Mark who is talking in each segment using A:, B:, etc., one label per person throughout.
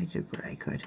A: did what I could.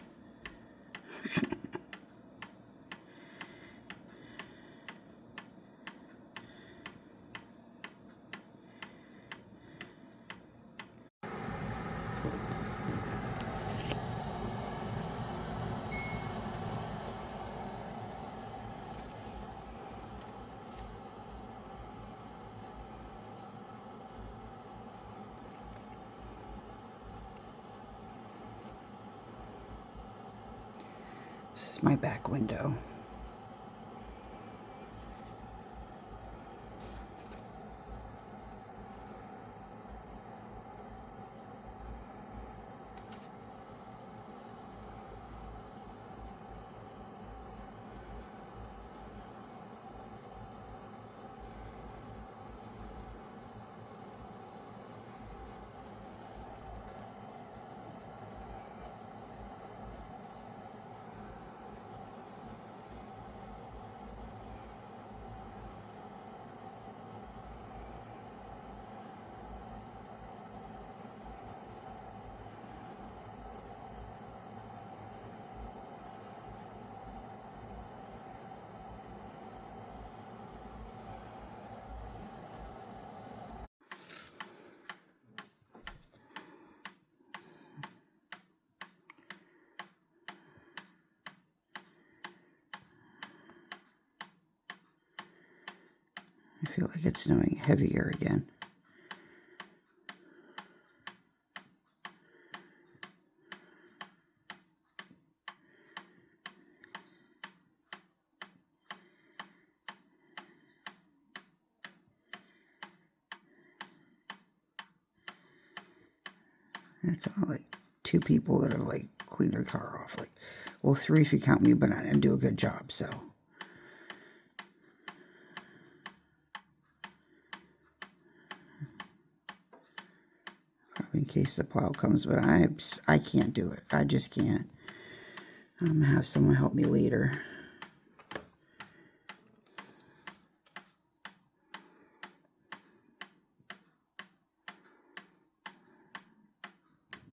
A: This is my back window. I feel like it's snowing heavier again. That's all like 2 people that have like cleaned their car off. Like, well, 3 if you count me, but I didn't do a good job, so. Probably in case the plow comes, but I can't do it. I just can't. I'm gonna have someone help me later.